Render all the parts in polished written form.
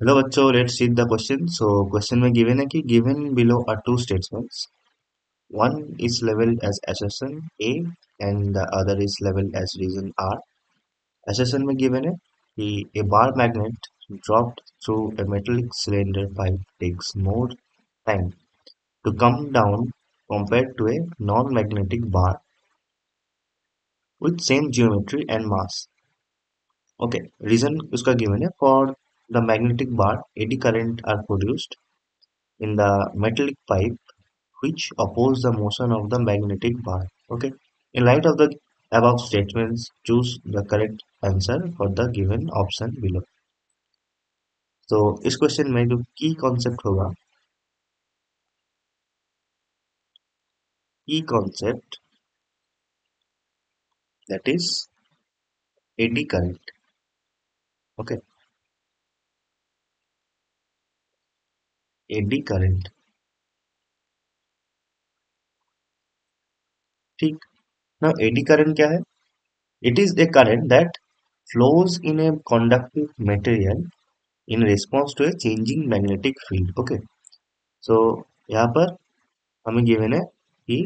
Hello बच्चों, let's read the question. So question में given है कि given below are two statements. One is labeled as assertion A and the other is labeled as reason R. Assertion में given है कि a bar magnet dropped through a metallic cylinder pipe takes more time to come down compared to a non-magnetic bar with same geometry and mass. Okay, reason उसका given है for the magnetic bar eddy current are produced in the metallic pipe which oppose the motion of the magnetic bar. Okay. In light of the above statements, choose the correct answer for the given option below. तो इस question में जो की concept होगा, की concept that is AD current. Okay, eddy current. ठीक. Now eddy current क्या है? It is a current that flows in a conductive material in response to a changing magnetic field. Okay. So यहाँ पर हमें given है कि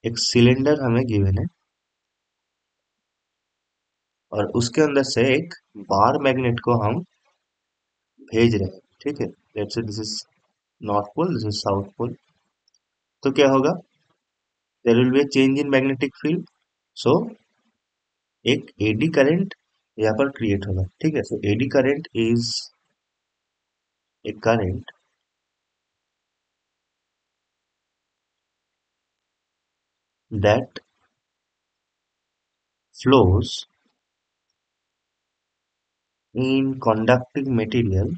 एक cylinder हमें गिवन है और उसके अंदर से एक बार मैग्नेट को हम भेज रहे हैं. ठीक है, let's say this is north pole, this is south pole. तो क्या होगा? There will be a change in magnetic field. So एक एडी करंट यहाँ पर क्रिएट होगा. ठीक है, so eddy current is a current that flows in conducting material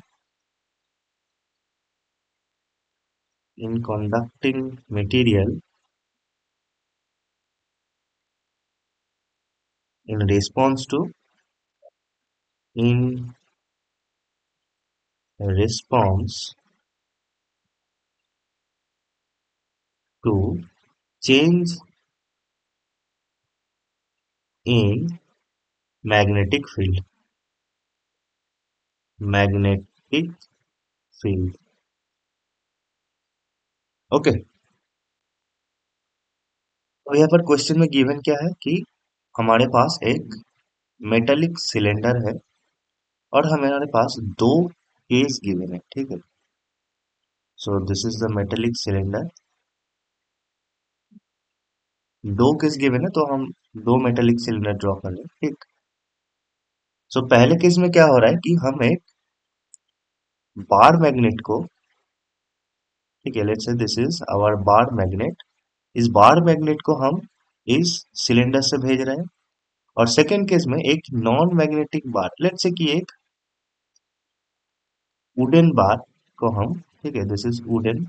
in conducting material in response to in response to change in magnetic field. Magnetic field. Okay. तो यहाँ पर question में given क्या है कि हमारे पास एक मेटालिक सिलेंडर है और हमारे पास दो केस गिवन है. ठीक है, so this is the metallic cylinder. दो केस गिवन है तो हम दो मेटालिक सिलेंडर ड्रॉ कर रहे हैं. ठीक. सो पहले केस में क्या हो रहा है कि हम एक बार मैग्नेट को, ठीक है, let's say this is our bar magnet. इस बार मैग्नेट को हम इस सिलेंडर से भेज रहे हैं. और सेकेंड केस में एक non magnetic bar, let's say कि एक वुडन बार को हम, ठीक है, दिस इज वुडन,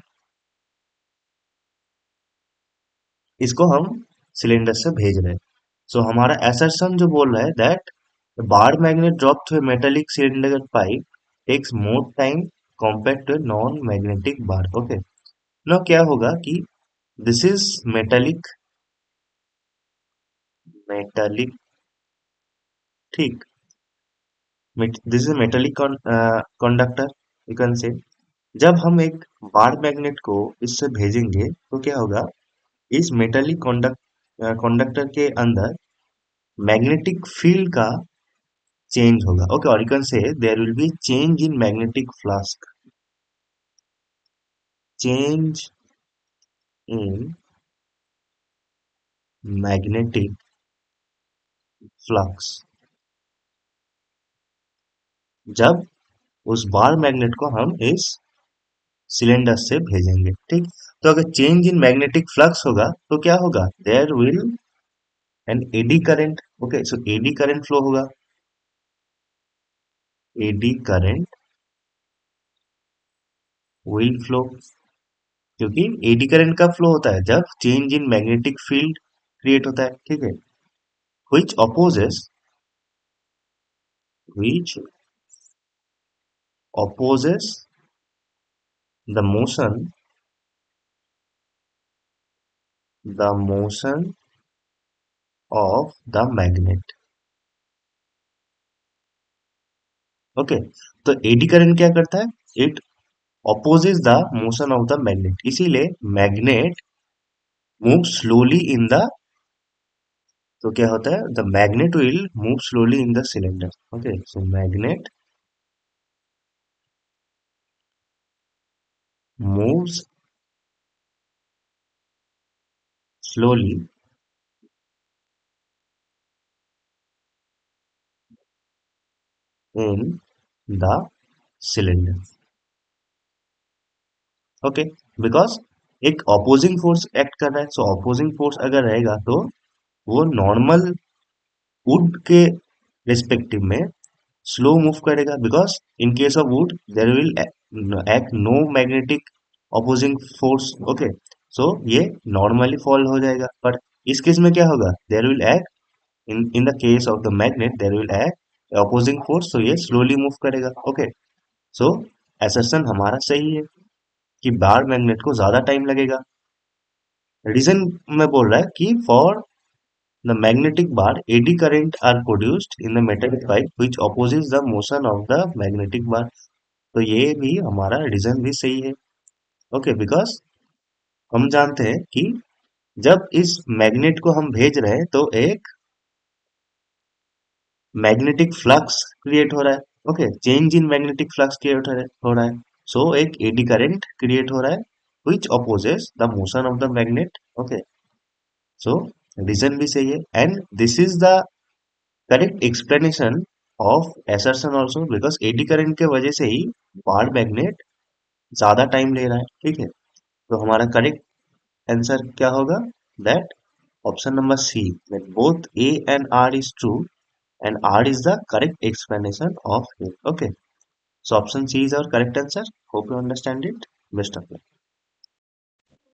इसको हम सिलेंडर से भेज रहे हैं. सो हमारा assertion जो बोल रहा है that bar magnet drop through metallic cylinder pipe takes more time compare to non magnetic bar. Okay. Now क्या होगा कि दिस इज मेटालिक, मेटालिक, ठीक, this is metallic conductor, you can say. जब हम एक बार मैग्नेट को इससे भेजेंगे तो क्या होगा? इस मेटालिक कंडक्टर के अंदर मैग्नेटिक फील्ड का चेंज होगा. ओके, और you can say there will be change in magnetic flux. Change in magnetic flux जब उस बार मैग्नेट को हम इस सिलेंडर से भेजेंगे. ठीक. तो अगर चेंज इन मैग्नेटिक फ्लक्स होगा तो क्या होगा? There will an eddy current. Okay, so eddy current flow होगा. एडी करंट विल फ्लो, क्योंकि एडी करंट कब फ्लो होता है? जब change in magnetic field create होता है. ठीक है, which opposes which opposes the motion of the magnet. Okay, तो एडी करंट क्या करता है, it opposes the motion of the magnet, इसीलिए magnet move slowly in the, तो क्या होता है, the magnet will move slowly in the cylinder. Okay, so magnet moves slowly in the cylinder. Okay, because एक opposing force act कर रहा है, सो opposing force अगर रहेगा तो वो नॉर्मल वुड के रिस्पेक्टिव में स्लो मूव करेगा, because in case of wood there will act no magnetic opposing force. Okay, so ये नॉर्मली फॉल हो जाएगा, पर इस केस में क्या होगा, देर will act in the case of the magnet there will act opposing force, तो ये स्लोली मूव करेगा। ओके, सो असर्शन हमारा सही है कि बार मैग्नेट को ज्यादा टाइम लगेगा। रीजन में बोल रहा है कि for the magnetic bar eddy current are produced in the metallic pipe which opposes the motion of the magnetic bar. तो ये भी हमारा रीजन भी सही है। ओके, बिकॉज हम जानते हैं कि जब इस मैग्नेट को हम भेज रहे हैं तो एक मैग्नेटिक फ्लक्स क्रिएट हो रहा है। Okay, change in magnetic flux create हो रहा है, सो एक एडी करंट क्रिएट हो रहा है which opposes the motion of the magnet। Okay, so reason भी सही है, and this is the correct explanation of assertion also, because eddy current के वजह से ही बार मैग्नेट ज्यादा टाइम ले रहा है। ठीक है, तो हमारा करेक्ट आंसर क्या होगा, that option number C, that both A and R is true and R is the correct explanation of A। Okay, so option C is our correct answer. Hope you understand it. Best of luck.